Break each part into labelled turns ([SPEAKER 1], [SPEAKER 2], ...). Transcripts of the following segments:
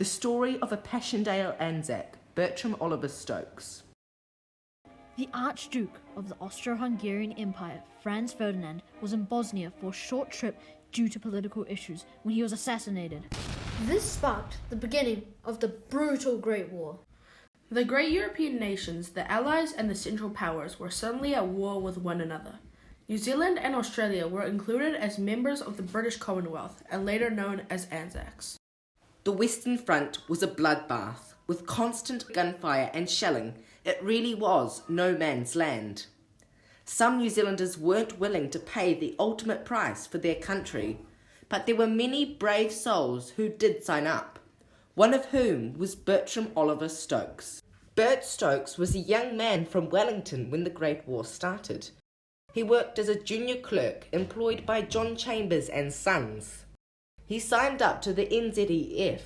[SPEAKER 1] The story of a Passchendaele Anzac, Bertram Oliver Stokes.
[SPEAKER 2] The Archduke of the Austro-Hungarian Empire, Franz Ferdinand, was in Bosnia for a short trip due to political issues when he was assassinated. This sparked the beginning of the brutal Great War.
[SPEAKER 3] The great European nations, the Allies and the Central Powers, were suddenly at war with one another. New Zealand and Australia were included as members of the British Commonwealth and later known as Anzacs.
[SPEAKER 1] The Western Front was a bloodbath, with constant gunfire and shelling. It really was no man's land. Some New Zealanders weren't willing to pay the ultimate price for their country, but there were many brave souls who did sign up, one of whom was Bertram Oliver Stokes. Bert Stokes was a young man from Wellington when the Great War started. He worked as a junior clerk employed by John Chambers and Sons. He signed up to the NZEF,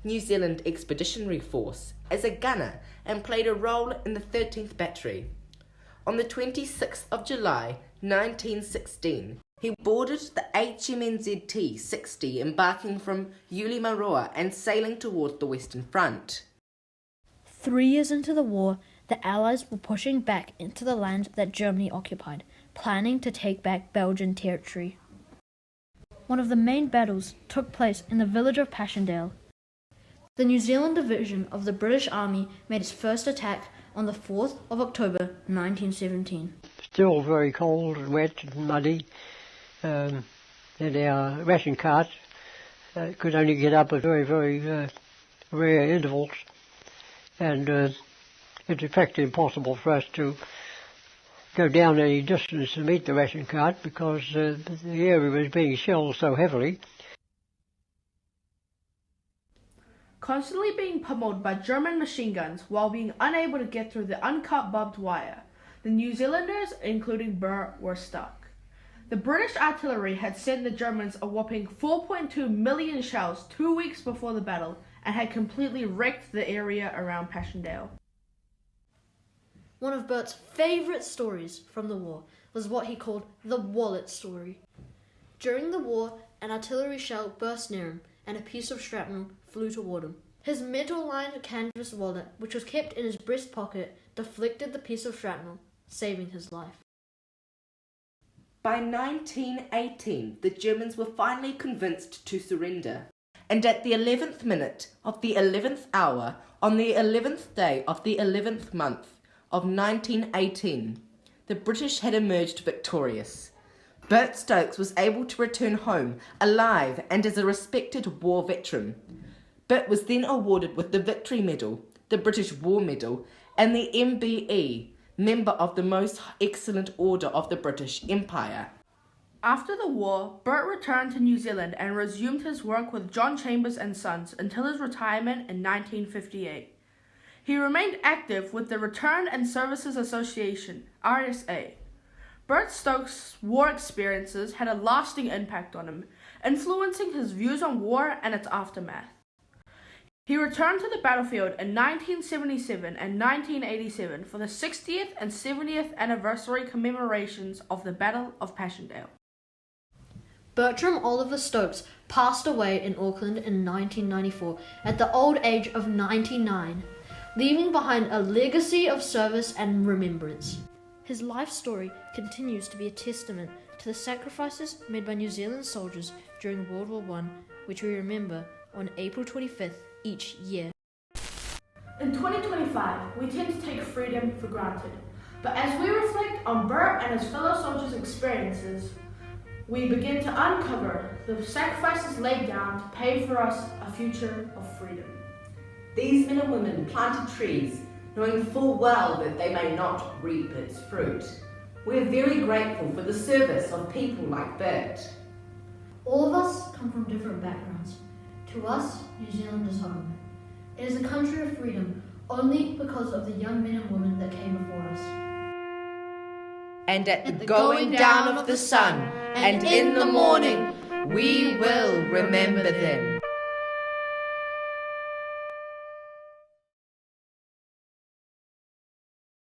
[SPEAKER 1] New Zealand Expeditionary Force, as a gunner and played a role in the 13th Battery. On the 26th of July, 1916, he boarded the HMNZT 60, embarking from Ulimaroa and sailing toward the Western Front.
[SPEAKER 2] 3 years into the war, the Allies were pushing back into the land that Germany occupied, planning to take back Belgian territory. One of the main battles took place in the village of Passchendaele. The New Zealand Division of the British Army made its first attack on the 4th of October 1917.
[SPEAKER 4] Still very cold and wet and muddy, and our ration cart could only get up at very, very rare intervals, and it's in fact impossible for us to go down any distance to meet the ration cart because the area was being shelled so heavily.
[SPEAKER 3] Constantly being pummeled by German machine guns while being unable to get through the uncut barbed wire, the New Zealanders, including Bert, were stuck. The British artillery had sent the Germans a whopping 4.2 million shells 2 weeks before the battle and had completely wrecked the area around Passchendaele.
[SPEAKER 2] One of Bert's favourite stories from the war was what he called the wallet story. During the war, an artillery shell burst near him and a piece of shrapnel flew toward him. His metal-lined canvas wallet, which was kept in his breast pocket, deflected the piece of shrapnel, saving his life.
[SPEAKER 1] By 1918, the Germans were finally convinced to surrender. And at the 11th minute of the 11th hour, on the 11th day of the 11th month of 1918, the British had emerged victorious. Bert Stokes was able to return home alive and as a respected war veteran. Bert was then awarded with the Victory Medal, the British War Medal, and the MBE, Member of the Most Excellent Order of the British Empire.
[SPEAKER 3] After the war, Bert returned to New Zealand and resumed his work with John Chambers and Sons until his retirement in 1958. He remained active with the Return and Services Association, RSA. Bert Stokes' war experiences had a lasting impact on him, influencing his views on war and its aftermath. He returned to the battlefield in 1977 and 1987 for the 60th and 70th anniversary commemorations of the Battle of Passchendaele.
[SPEAKER 2] Bertram Oliver Stokes passed away in Auckland in 1994 at the old age of 99, leaving behind a legacy of service and remembrance. His life story continues to be a testament to the sacrifices made by New Zealand soldiers during World War I, which we remember on April 25th each year.
[SPEAKER 3] In 2025, we tend to take freedom for granted, but as we reflect on Bert and his fellow soldiers' experiences, we begin to uncover the sacrifices laid down to pay for us a future of freedom.
[SPEAKER 1] These men and women planted trees, knowing full well that they may not reap its fruit. We are very grateful for the service of people like Bert.
[SPEAKER 2] All of us come from different backgrounds. To us, New Zealand is home. It is a country of freedom only because of the young men and women that came before us.
[SPEAKER 1] And at the going down of the sun, and in the morning, we will remember them.